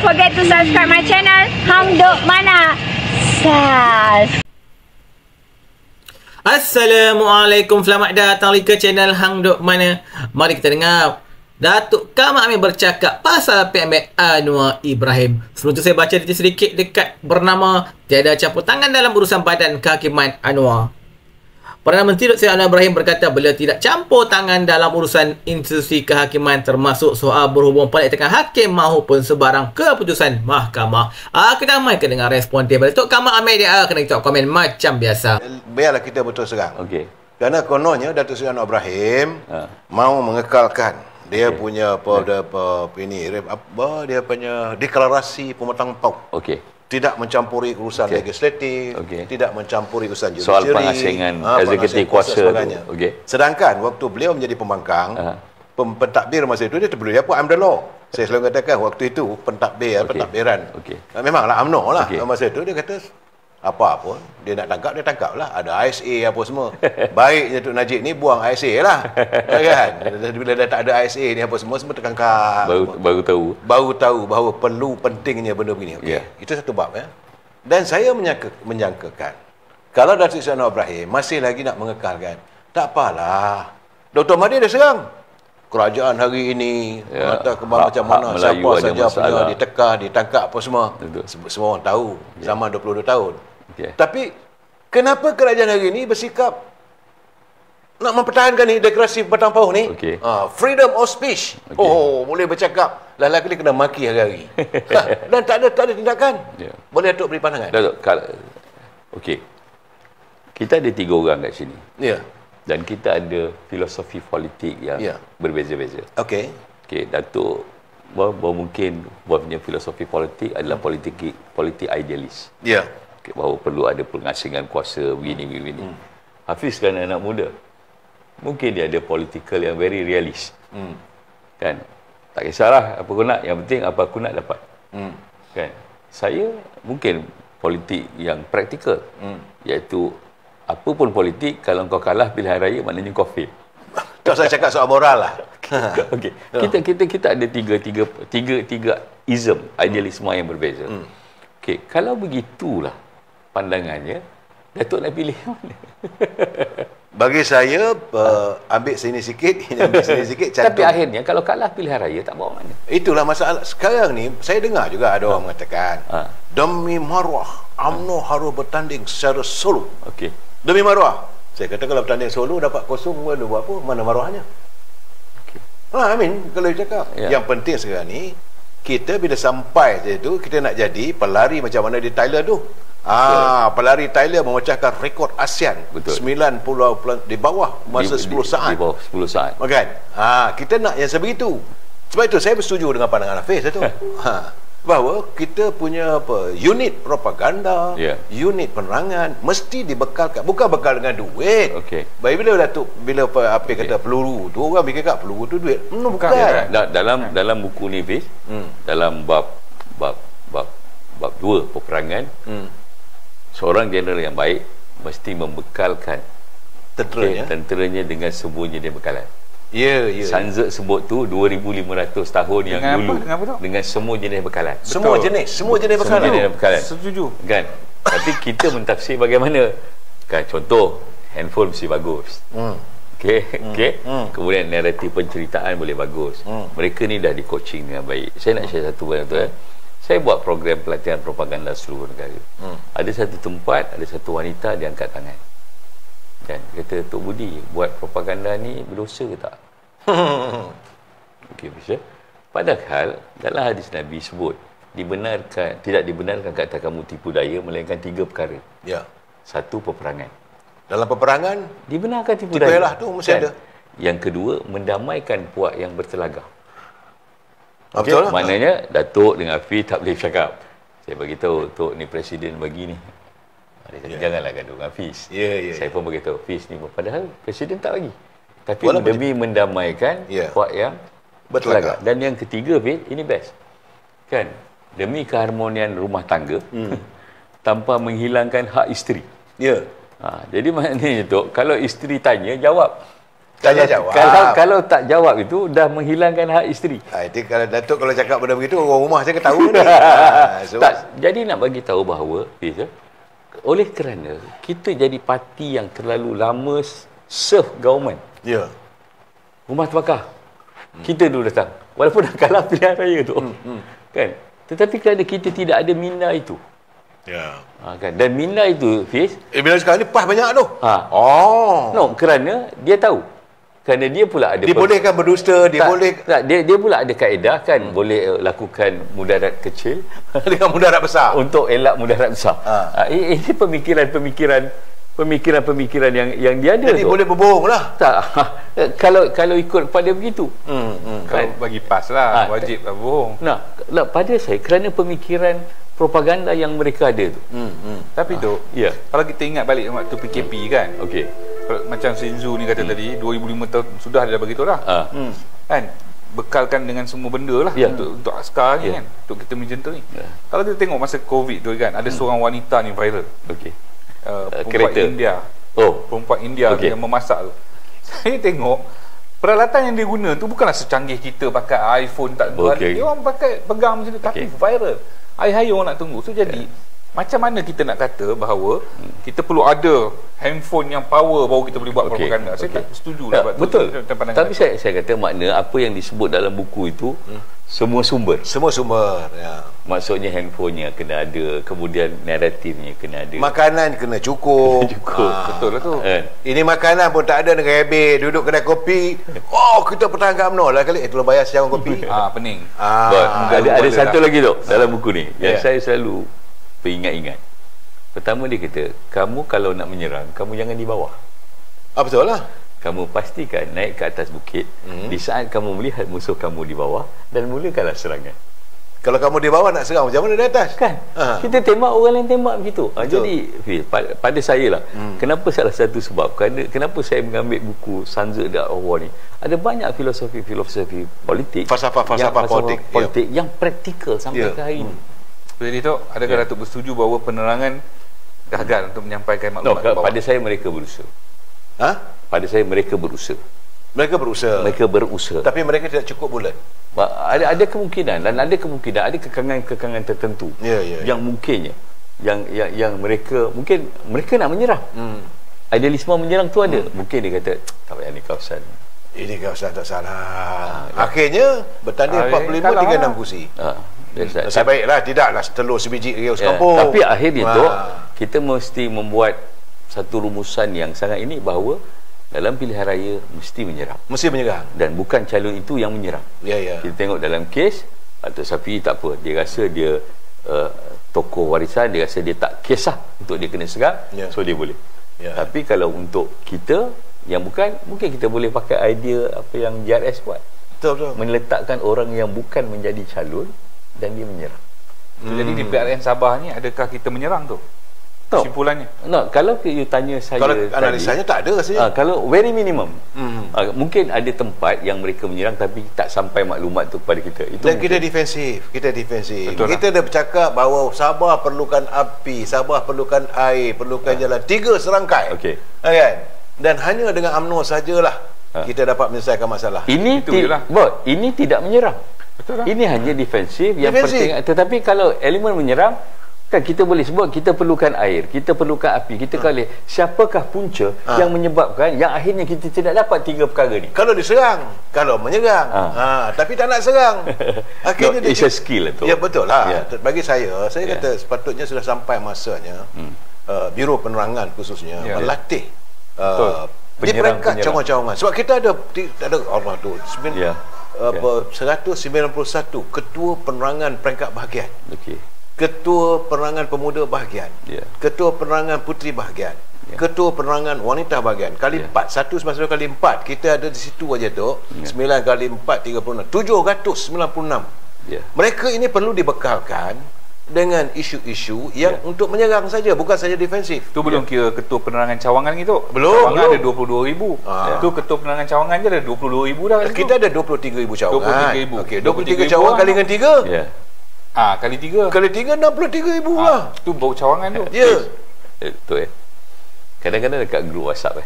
forget to subscribe my channel Hang Duk Mana. Assalamualaikum, selamat datang ke channel Hang Duk Mana. Mari kita dengar Datuk Kamal Amin bercakap pasal PMK Anwar Ibrahim. Sebelum tu saya baca sedikit dekat bernama tiada campur tangan dalam urusan badan kehakiman Anwar. Perdana Menteri Dr. Anwar Ibrahim berkata beliau tidak campur tangan dalam urusan institusi kehakiman termasuk soal berhubung pelantikan hakim maupun sebarang keputusan mahkamah. Kita mai kena dengar respon dia. Datuk Kamal Amin dia kena tengok komen macam biasa. Biarlah kita betul serang. Okey. Kerana kononnya Datuk Seri Anwar Ibrahim mau mengekalkan dia punya dia punya deklarasi pematang pau. Okey. Tidak mencampuri urusan legislatif, tidak mencampuri urusan judiciary, soal pengasingan eksekutif kuasa sebagainya. Sedangkan waktu beliau menjadi pembangkang, pentadbir masa itu dia terbeli apa I'm the law. Saya selalu katakan waktu itu pentadbiran. Memanglah UMNO lah. Masa itu dia kata apa pun dia nak tangkap, dia tangkap lah. Ada ISA apa semua. Baiknya Tok Najib ni buang ISA lah. Kan? Bila dah tak ada ISA ni apa semua terkangkap. Baru tahu bahawa perlu pentingnya benda begini. Itu satu bab ya. Dan saya menyangkakan kalau Datuk Seri Anwar Ibrahim masih lagi nak mengekalkan, tak apalah. Dr. Mahathir dah serang kerajaan hari ini, macam mana siapa saja punya ditekah, ditangkap apa semua. Semua orang tahu zaman 22 tahun. Tapi kenapa kerajaan hari ini bersikap nak mempertahankan ni deklarasi Batang Pauh ni? Freedom of speech. Boleh bercakap. Lelaki dia kena maki hari-hari. Dan tak ada tindakan. Boleh Datuk beri pandangan? Datuk, kita ada 3 orang kat sini. Dan kita ada filosofi politik yang berbeza-beza. Datuk mungkin punya filosofi politik adalah politik idealis. Bahawa perlu ada pengasingan kuasa begini. Hafiz kan anak muda. Mungkin dia ada political yang very realist. Kan? Tak kisahlah apa aku nak, yang penting apa aku nak dapat. Kan? Saya mungkin politik yang praktikal. Iaitu apa pun politik, kalau kau kalah pilihan raya maknanya kau fail. Tak saya cakap soal moral lah. Kita ada tiga ism, idealisme yang berbeza. Kalau begitulah pandangannya, Datuk nak pilih mana? Bagi saya ambil sini sikit, ambil sini sikit. Tapi akhirnya kalau kalah pilihan raya tak bawa mana. Itulah masalah. Sekarang ni saya dengar juga ada orang mengatakan demi maruah UMNO harus bertanding secara solo. Demi maruah. Saya kata kalau bertanding solo dapat kosong, buat apa? Mana maruahnya? Amin. Kalau dia cakap. Yang penting sekarang ni, kita bila sampai situ, kita nak jadi pelari macam mana di Thailand tu. Pelari Thailand memecahkan rekod ASEAN. 90 di bawah masa 10 saat. Di bawah 10 saat. Kan? Kita nak yang sebegitu. Sebab itu saya bersetuju dengan pandangan Hafiz itu. Bahawa kita punya unit propaganda, unit penerangan mesti dibekalkan, bukan bekal dengan duit. Baik bila kata peluru tu orang fikir kat peluru tu duit. Bukan. Dalam buku ni Fiz, dalam bab 2 peperangan, seorang jeneral yang baik mesti membekalkan tenteranya dengan semua jenis bekalan. Sanzek sebut tu 2500 tahun yang dulu dengan semua jenis bekalan. Semua jenis bekalan. Setuju. Kan? Tapi kita mentafsir bagaimana? Kan contoh handphone mesti bagus. Kemudian naratif penceritaan boleh bagus. Mereka ni dah di coaching dengan baik. Saya nak share satu benda tu. Saya buat program pelatihan propaganda seluruh negara. Ada satu tempat, ada satu wanita dia angkat tangan. Kan? Kata, Tok Budi, buat propaganda ni berdosa ke tak? Bisa. Padahal dalam hadis Nabi sebut tidak dibenarkan kata kamu tipu daya melainkan 3 perkara. Satu, peperangan. Dalam peperangan dibenarkan tipu daya lah tu mesti ada. Yang kedua, mendamaikan puak yang bertelagah. Betul lah. Maknanya Datuk dengan Hafiz tak boleh cakap. Saya bagi tahu Tok ni presiden bagi ni. Janganlah gaduh dengan Hafiz. Saya pun beritahu Hafiz ni, padahal presiden tak bagi. Tapi demi mendamaikan puak yang bertelagak. Dan yang ketiga Hafiz, ini best. Kan? Demi keharmonian rumah tangga tanpa menghilangkan hak isteri. Jadi maknanya Tok, kalau isteri tanya, jawab. Tanya jawab. Kalau tak jawab itu dah menghilangkan hak isteri. Itu kalau Datuk kalau cakap benda begitu, orang rumah saya ketahu ni. Jadi nak bagi tahu bahawa oleh kerana kita jadi parti yang terlalu lama serve government. Ya. Rumah terbakar. Kita dulu datang. Walaupun dah kalah pilihan raya tu. Kan? Tetapi kerana kita tidak ada minda itu. Ya. Kan? Dan minda itu, Fiz. Minda sekarang ni PAS banyak tu. No, kerana dia tahu. Kerana dia pula ada... Dia bolehkan berdusta, dia boleh... Dia pula ada kaedah kan, boleh lakukan mudarat kecil dengan mudarat besar. Untuk elak mudarat besar. Ini pemikiran yang dia ada. Jadi boleh berbohong lah. Tak. Kalau ikut pada begitu. Kalau bagi PAS lah, wajib lah bohong. Pada saya, kerana pemikiran propaganda yang mereka ada tu. Tapi kalau kita ingat balik waktu PKP kan. Okey. Macam Sinzu ni kata tadi 2005 tahun sudah ada bagi tahu lah. Kan bekalkan dengan semua benda lah untuk askar ni kan, untuk kita menjentel ni. Kalau kita tengok masa Covid tu kan, ada seorang wanita ni viral. Okey. Perempuan India. Perempuan India yang memasak tu. Saya tengok peralatan yang dia guna tu bukanlah secanggih kita pakai iPhone tak dia orang pakai pegang macam tu tapi viral. Hai orang nak tunggu. So jadi macam mana kita nak kata bahawa kita perlu ada handphone yang power baru kita boleh buat propaganda? Saya tak setuju lah. Betul. Tapi saya kata makna apa yang disebut dalam buku itu semua sumber. Ya. Maksudnya handphonenya kena ada, kemudian naratifnya kena ada. Makanan kena cukup. Betul lah tu. Ini makanan pun tak ada dengan habis. Duduk kedai kopi. Kita pertahankan UMNO lah kali. Tolong bayar sejarah kopi. Pening. Ada satu lagi tu dalam buku ni yang saya selalu ingat-ingat. Pertama dia kata, kamu kalau nak menyerang, kamu jangan di bawah. Betul lah. Kamu pastikan naik ke atas bukit di saat kamu melihat musuh kamu di bawah dan mulakanlah serangan. Kalau kamu di bawah nak serang, macam mana di atas? Kan? Kita tembak orang lain tembak begitu. Jadi pada saya lah, kenapa salah satu sebab kenapa saya mengambil buku Sanza Dakwah ni, ada banyak filosofi politik, falsafah politik yang praktikal sampai ke hari ini. Jadi tu, adakah Datuk bersetuju bahawa penerangan gagal untuk menyampaikan maklumat ke bawah? Pada saya mereka berusaha. Pada saya mereka berusaha. Mereka berusaha. Tapi mereka tidak cukup bulat. Ada kemungkinan dan ada kekangan-kekangan tertentu yang mungkinnya yang mereka nak menyerang. Idealisme menyerang tu ada. Mungkin dia kata tak payah ni kawasan. Ini kawasan tak salah. Akhirnya bertanding 45 tinggal 6 kursi. Nasib baiklah, tidaklah telur sebiji riau sekampung. Tapi akhirnya tu kita mesti membuat satu rumusan yang sangat ini bahawa dalam pilihan raya mesti menyerang. Dan bukan calon itu yang menyerang. Kita tengok dalam kes Datuk Safi tak apa, dia rasa dia tokoh warisan, dia rasa dia tak kisah untuk dia kena serang, so dia boleh. Tapi kalau untuk kita yang bukan, mungkin kita boleh pakai idea apa yang JRS buat. Betul. Meletakkan orang yang bukan menjadi calon dan dia menyerang. Jadi di PRN Sabah ni adakah kita menyerang tu? Kesimpulannya? Kalau you tanya saya kalau analisanya tak ada rasanya. Kalau very minimum. Mungkin ada tempat yang mereka menyerang tapi tak sampai maklumat tu kepada kita. Itu dan kita defensif. Kita dah bercakap bahawa Sabah perlukan api, Sabah perlukan air, perlukan jalan. 3 serangkai. Kan? Dan hanya dengan UMNO sajalah kita dapat menyelesaikan masalah. Ini tidak menyerang. Ini hanya defensif. Yang penting. Tetapi kalau elemen menyerang, kan kita boleh sebut kita perlukan air, kita perlukan api, kita kali siapakah punca yang menyebabkan yang akhirnya kita tidak dapat 3 perkara ni. Kalau diserang, kalau menyerang, tapi tak nak serang. Akhirnya it's a skill tu. Ya betul lah. Bagi saya kata sepatutnya sudah sampai masanya Biro Penerangan khususnya melatih di peringkat cawangan-cawangan. Sebab kita ada Allah tu 191 ketua penerangan peringkat bahagian. Ketua penerangan pemuda bahagian. Ketua penerangan puteri bahagian. Ketua penerangan wanita bahagian. Kali 4. 192 kali 4. Kita ada di situ aja tu. 9 kali 4 36. 796. Mereka ini perlu dibekalkan dengan isu-isu yang untuk menyerang saja, bukan saja defensif. Tu belum kira ketua penerangan cawangan gitu. Belum. Cawangan ada 22,000. Tu ketua penerangan cawangan je ada 22,000 dah. Kita ada 23,000 cawangan. 23,000. Okey, 23 cawangan kali dengan 3. Kali 3. Kali 3 63,000 lah. Tu bau cawangan tu. Ya. Kadang-kadang dekat grup WhatsApp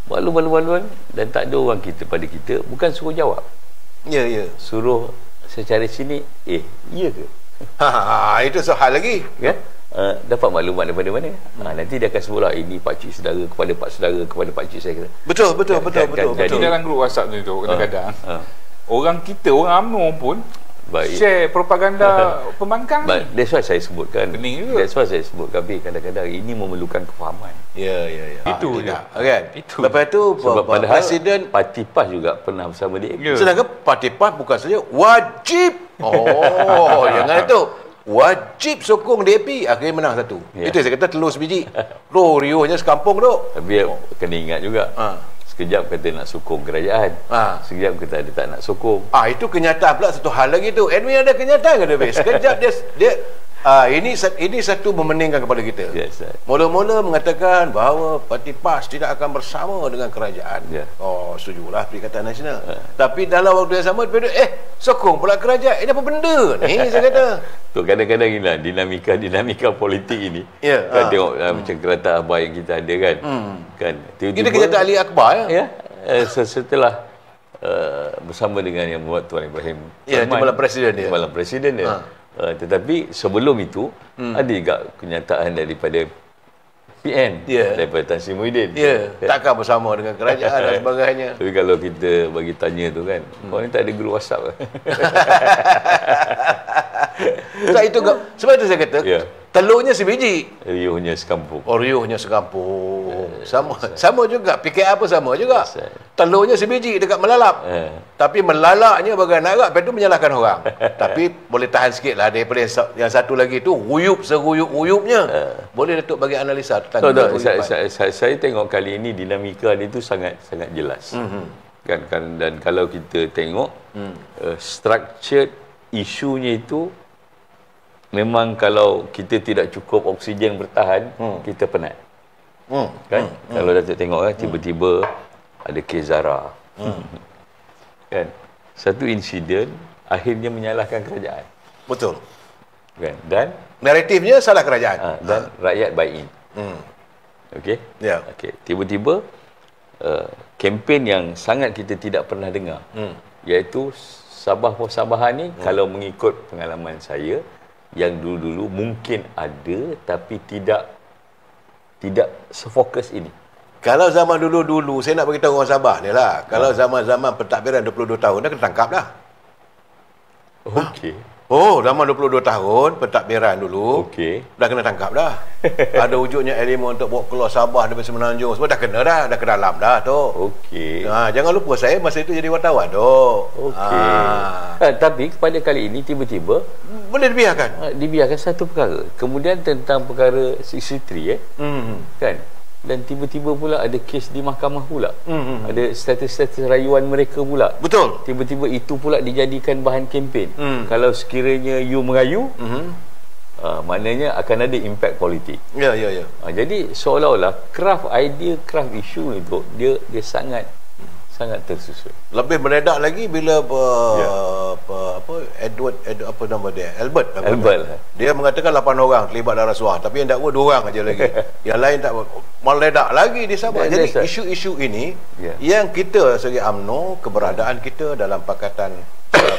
malu-malu dan tak ada orang kita pada kita, bukan suruh jawab. Ya, ya. Suruh secara sini, iya ke? Itu soal lagi. Kan? Dapat maklumat daripada mana? Nanti dia akan sebutlah ini pakcik saudara kepada pak saudara kepada pakcik saya kata. Betul. Jadi dalam grup WhatsApp tu kadang-kadang orang kita, orang UMNO pun share propaganda pembangkang ni. That's why saya sebutkan. Pening juga. That's why saya sebutkan kadang-kadang ini memerlukan kefahaman. Ya. Itu je. Kan? Itu. Lepas tu padahal Presiden Parti PAS juga pernah bersama dia. Sedangkan Parti PAS bukan saja wajib. Jangan itu. Wajib sokong DAP. Akhirnya menang satu. Itu saya kata telur sebiji. Riuhnya sekampung tu. Tapi kena ingat juga. Sekejap kata nak sokong kerajaan. Sekejap kata dia tak nak sokong. Itu kenyataan pula satu hal lagi tu. Edwin ada kenyataan ke dia? Sekejap dia ini satu memeningkan kepada kita. Yes, mula-mula mengatakan bahawa Parti PAS tidak akan bersama dengan kerajaan. Setujulah Perikatan Nasional. Tapi dalam waktu yang sama sokong pula kerajaan. Ini apa benda ni saya kata. Tu kadang-kadang inilah dinamika politik ini. Kan tengok macam kereta abai yang kita ada kan. Kan kita kenyataan Ali Akbar setelah bersama dengan yang membuat Tuan Ibrahim. Timbalan Presiden dia. Tetapi sebelum itu ada juga kenyataan daripada PN, daripada Tan Sri Muhyiddin. Takkan bersama dengan kerajaan dan sebagainya. Tapi kalau kita bagi tanya tu kan, kau ni tak ada grup WhatsApp. Sebab itu saya kata telurnya sebiji, riuhnya sekampung. Riuhnya sekampung. Sama juga. PKR pun sama juga. Telurnya sebiji dekat melalap. Tapi melalaknya bagai anak agak, lepas tu menyalahkan orang. Tapi boleh tahan sikit lah daripada yang satu lagi tu seruyup-uyupnya. Boleh Datuk bagi analisa tentang saya tengok kali ini dinamika dia tu sangat jelas. Kan dan kalau kita tengok structured isunya itu, memang kalau kita tidak cukup oksigen bertahan, kita penat. Kan? Kalau Datuk tengok kan, tiba-tiba ada kes Zara. Kan? Satu insiden akhirnya menyalahkan kerajaan. Betul. Kan? Dan naratifnya salah kerajaan. Dan rakyat buy in. Okey? Okey. Tiba-tiba kempen yang sangat kita tidak pernah dengar, iaitu Sabah-Sabahan ni, kalau mengikut pengalaman saya, yang dulu-dulu mungkin ada tapi tidak sefokus ini. Kalau zaman dulu-dulu, saya nak beritahu orang Sabah ni lah, kalau zaman-zaman pentadbiran 22 tahun dah kena tangkap dah. Okey. Zaman 22 tahun pentadbiran dulu, dah kena tangkap dah. Ada wujudnya elemen untuk bawa keluar Sabah daripada Semenanjung, semua dah kena ke dalam dah tu. Jangan lupa saya masa itu jadi wartawan tu. Tapi pada kali ini tiba-tiba boleh dibiarkan satu perkara. Kemudian tentang perkara CC3 kan, dan tiba-tiba pula ada kes di mahkamah pula. Ada status-status rayuan mereka pula. Betul. Tiba-tiba itu pula dijadikan bahan kempen. Kalau sekiranya you merayu, maknanya akan ada impak politik. Jadi seolah-olah craft issue itu dia sangat tersusun. Lebih meledak lagi bila Albert. Dia mengatakan 8 orang terlibat dalam rasuah, tapi yang dakwa 2 orang aja lagi. Yang lain tak meledak lagi di Sabah. Jadi isu-isu ini yang kita segi UMNO, keberadaan kita dalam Pakatan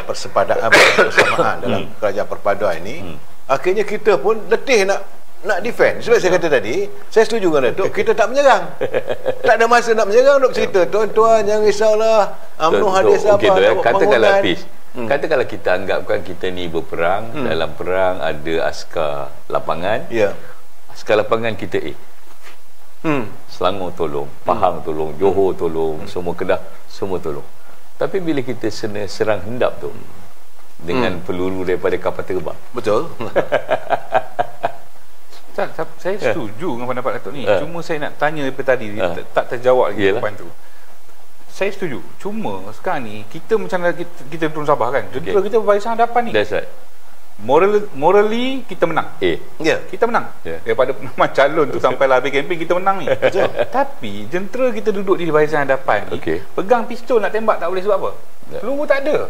Persepadaan Persamaan dalam Kerajaan Perpaduan ini, akhirnya kita pun letih nak defend. Sebab saya kata tadi, saya setuju dengan Datuk, kita tak menyerang. Tak ada masa nak menyerang, nak cerita tuan-tuan jangan risaulah, UMNO hadis apa katakanlah katakanlah kita anggapkan kita ni berperang, dalam perang ada askar lapangan. Askar lapangan kita Selangor tolong, Pahang tolong, Johor tolong, semua Kedah semua tolong. Tapi bila kita serang hendap tu dengan peluru daripada kapal terbang. Betul. Saya setuju dengan pendapat Datuk ni. Cuma saya nak tanya daripada tadi tak terjawab lagi depan tu. Saya setuju. Cuma sekarang ni kita macam kita turun Sabah kan. Jentera kita berbarisan hadapan ni. That's right. Morally kita menang. Kita menang. Daripada nama calon tu sampai habis kempen kita menang ni. Tapi jentera kita duduk di barisan hadapan ni, pegang pistol nak tembak tak boleh sebab apa? Peluru tak ada.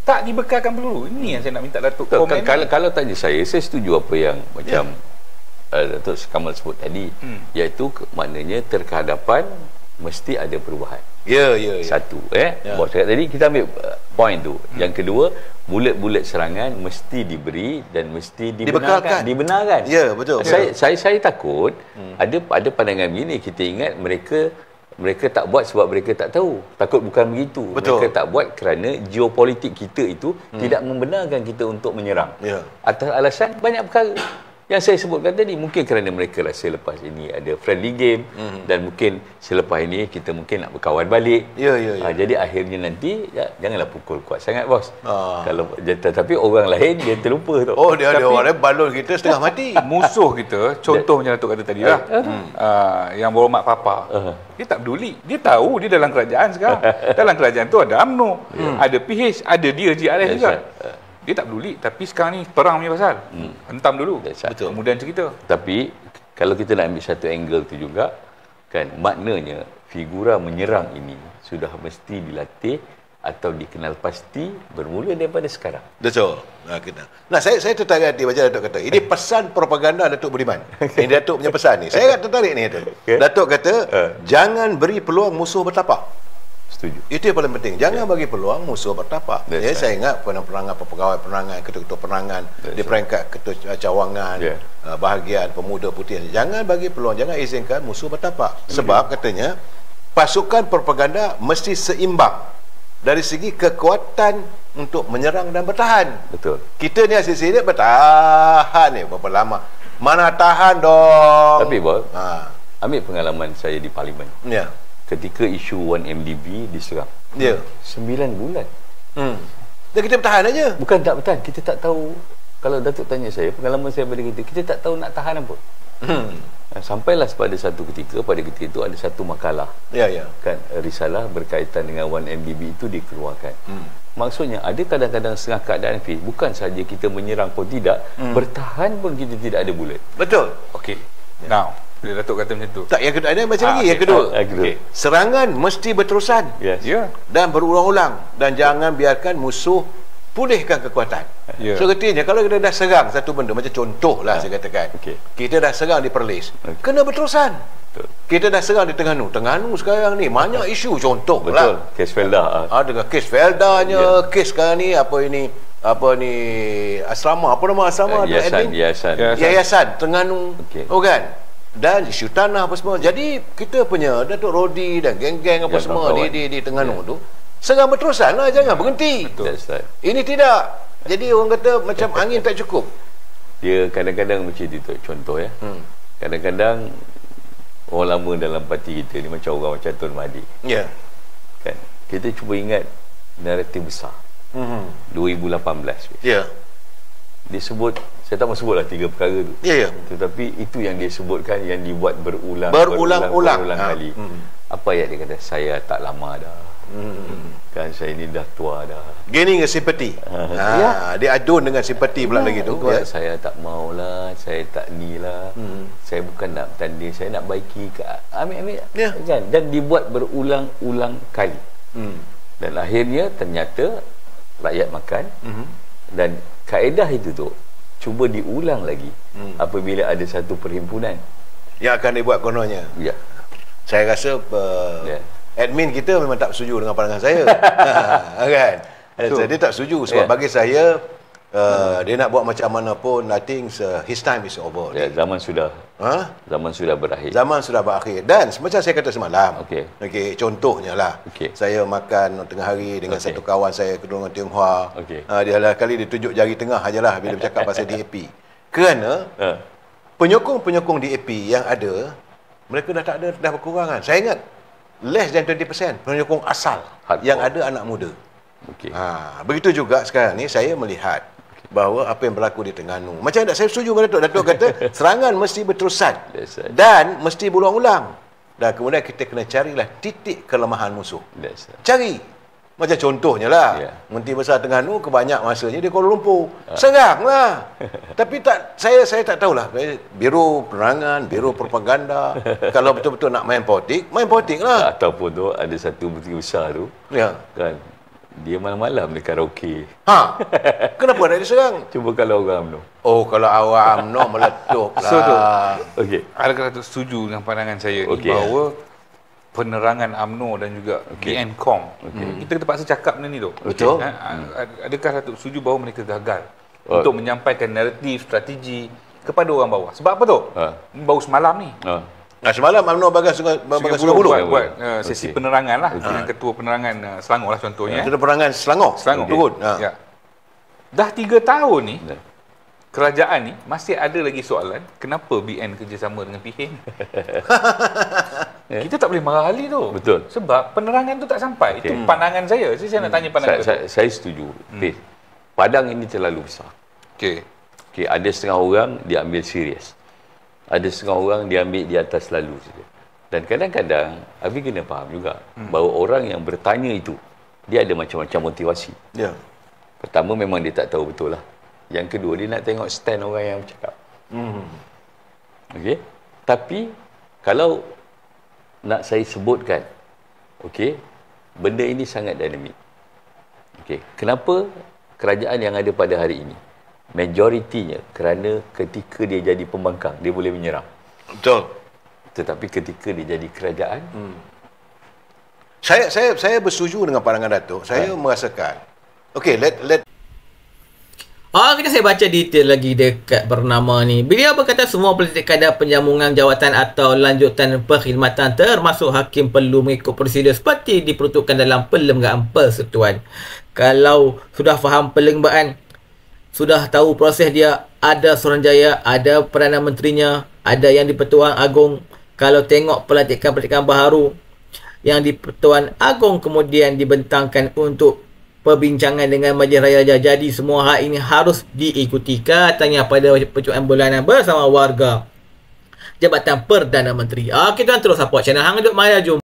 Tak dibekalkan peluru. Ini yang saya nak minta Datuk komen. Kalau tanya saya setuju apa yang macam Datuk Kamal sebut tadi, iaitu maknanya terkehadapan mesti ada perubahan. Ya. Satu, bos cakap tadi, kita ambil point tu. Yang kedua, bulat-bulat serangan mesti diberi dan mesti dibenarkan. Ya, betul. Saya takut ada pandangan begini. Kita ingat mereka tak buat sebab mereka tak tahu. Takut bukan begitu. Betul. Mereka tak buat kerana geopolitik kita itu tidak membenarkan kita untuk menyerang. Atas alasan banyak perkara yang saya sebutkan tadi. Mungkin kerana mereka rasa lepas ini ada friendly game, dan mungkin selepas ini kita mungkin nak berkawan balik. Jadi akhirnya nanti janganlah pukul kuat sangat, bos. Kalau tapi orang lain dia terlupa tu. Dia ada orang balon kita setengah mati. Musuh kita, contoh macam Datuk kata tadi lah, yang berhormat Papa, dia tak peduli. Dia tahu dia dalam kerajaan sekarang. Dalam kerajaan tu ada UMNO, ada PH, ada dia GRS juga. Dia tak peduli. Tapi sekarang ni perang punya pasal. Hentam dulu. Betul. Kemudian cerita. Tapi kalau kita nak ambil satu angle tu juga, kan, maknanya figura menyerang ini sudah mesti dilatih atau dikenal pasti bermula daripada sekarang. Betul. Nah, saya tertarik hati macam Datuk kata. Ini pesan propaganda Datuk Budiman. Ini Datuk punya pesan ni. Saya tertarik ni. Datuk kata, jangan beri peluang musuh bertapak. Setuju. Itu yang paling penting. Jangan bagi peluang musuh bertapak. Saya ingat perangan pegawai penerangan, ketua-ketua penerangan di peringkat ketua cawangan, bahagian pemuda putih. Jangan bagi peluang, jangan izinkan musuh bertapak. Sebab katanya pasukan propaganda mesti seimbang dari segi kekuatan untuk menyerang dan bertahan. Betul. Kita ni asal sini bertahan ni berapa lama? Mana tahan dong. Tapi bos, ambil pengalaman saya di parlimen. Ketika isu 1MDB diserang. 9 bulan. Dan kita bertahan aja. Bukan tak bertahan, kita tak tahu. Kalau Datuk tanya saya, pengalaman saya pada kita tak tahu nak tahan apa. Sampailah pada satu ketika, pada ketika itu ada satu makalah. Kan, risalah berkaitan dengan 1MDB itu dikeluarkan. Maksudnya ada kadang-kadang setengah keadaan, bukan saja kita menyerang pun tidak, bertahan pun kita tidak ada bulat. Betul. Okey. Now, bila Datuk kata macam tu. Tak, yang kedua ada macam lagi. Yang kedua. Serangan mesti berterusan. Dan berulang-ulang. Dan jangan biarkan musuh pulihkan kekuatan. So ketika kalau kita dah serang satu benda, macam contohlah saya katakan. Kita dah serang di Perlis. Kena berterusan. Kita dah serang di Terengganu sekarang ni banyak isu, contohlah. Betul. Kes Felda. Ada kes Feldanya, kes sekarang ni apa ni asrama, apa nama asrama? Yayasan Terengganu. Kan? Dan isu tanah apa semua. Jadi kita punya Datuk Rodi dan geng-geng apa semua di Terengganu tu serang berterusan lah, jangan berhenti. Ini tidak. Jadi orang kata macam angin tak cukup. Dia kadang-kadang macam itu contoh kadang-kadang orang lama dalam parti kita ni macam orang macam Tun Mahathir. Kan, kita cuba ingat naratif besar 2018. Dia sebut, saya tak mahu sebutlah 3 perkara tu. Tetapi itu yang dia sebutkan, yang dibuat berulang kali. Apa yang dia kata? Saya tak lama dah. Kan saya ni dah tua dah. Gaining a sympathy. Dia adun dengan simpati pula lagi tu. Saya tak maulah, saya tak ni lah. Saya bukan nak bertanding, saya nak baiki ke ambil kan? Dan dibuat berulang-ulang kali. Dan akhirnya ternyata rakyat makan. Dan kaedah itu tu cuba diulang lagi apabila ada satu perhimpunan yang akan dibuat kononnya. Saya rasa admin kita memang tak setuju dengan pandangan saya. Kan? Dia tak setuju sebab bagi saya dia nak buat macam mana pun, nothing, his time is over. Zaman sudah berakhir. Zaman sudah berakhir. Dan macam saya kata semalam, contohnya lah, saya makan tengah hari dengan satu kawan saya, Kedua Tionghoa. Dia kali dia tunjuk jari tengah ajalah bila bercakap pasal DAP. Kerana penyokong DAP yang ada, mereka dah tak ada, dah berkurangan. Saya ingat less than 20% penyokong asal yang ada anak muda. Begitu juga sekarang ni saya melihat bahawa apa yang berlaku di Terengganu, macam saya setuju dengan Datuk kata serangan mesti berterusan dan mesti berulang-ulang, dan kemudian kita kena carilah titik kelemahan musuh. Cari macam contohnya lah, Menteri Besar Terengganu kebanyak masanya di Kuala Lumpur, seranglah. Tapi saya tak tahulah, Biro Penerangan, Biro Propaganda, kalau betul-betul nak main politik lah. Ataupun tu ada satu Menteri Besar tu kan, dia malam-malam dia karaoke. Kenapa nak diserang? Cuba kalau orang UMNO. Kalau awam UMNO meletup lah. Adakah Datuk setuju dengan pandangan saya bahawa penerangan UMNO dan juga BNCOM. Kita terpaksa cakap benda ni tu. Betul. Adakah Datuk setuju bahawa mereka gagal untuk menyampaikan naratif, strategi kepada orang bawah? Sebab apa tu? Baru semalam ni. Semalam UMNO Bagan Sungai Buloh buat sesi penerangan lah dengan ketua penerangan Selangor lah contohnya. Ketua penerangan Selangor. Turun. Ya. Dah 3 tahun ni kerajaan ni masih ada lagi soalan kenapa BN kerjasama dengan PH. Kita tak boleh marah ahli tu. Betul. Sebab penerangan tu tak sampai. Itu pandangan saya. Saya nak tanya pandangan saya setuju. Padang ini terlalu besar. Ada setengah orang dia ambil serius. Ada setengah orang dia ambil di atas lalu saja. Dan kadang-kadang Abi kena faham juga bahawa orang yang bertanya itu dia ada macam-macam motivasi. Pertama memang dia tak tahu betul lah. Yang kedua, dia nak tengok stand orang yang bercakap. Tapi, kalau nak saya sebutkan, benda ini sangat dinamik. Kenapa kerajaan yang ada pada hari ini? Majoritinya kerana ketika dia jadi pembangkang, dia boleh menyerang. Betul. Tetapi ketika dia jadi kerajaan... Saya bersetuju dengan pandangan Datuk. Saya merasakan, kita saya baca detail lagi dekat bernama ni. Beliau berkata semua politik kadar penjamungan jawatan atau lanjutan perkhidmatan termasuk hakim perlu mengikut prosedur seperti diperuntukkan dalam Perlembagaan Persekutuan. Kalau sudah faham perlembagaan, sudah tahu proses dia, ada Suruhanjaya, ada Perdana Menterinya, ada yang di Pertuan Agong. Kalau tengok pelantikan-pelantikan baharu yang di Pertuan Agong kemudian dibentangkan untuk perbincangan dengan Majlis Raya Raja. Jadi semua hal ini harus diikuti, katanya pada percubaan bulanan bersama warga Jabatan Perdana Menteri. Kita terus support channel Hang Duk Maya. Jom.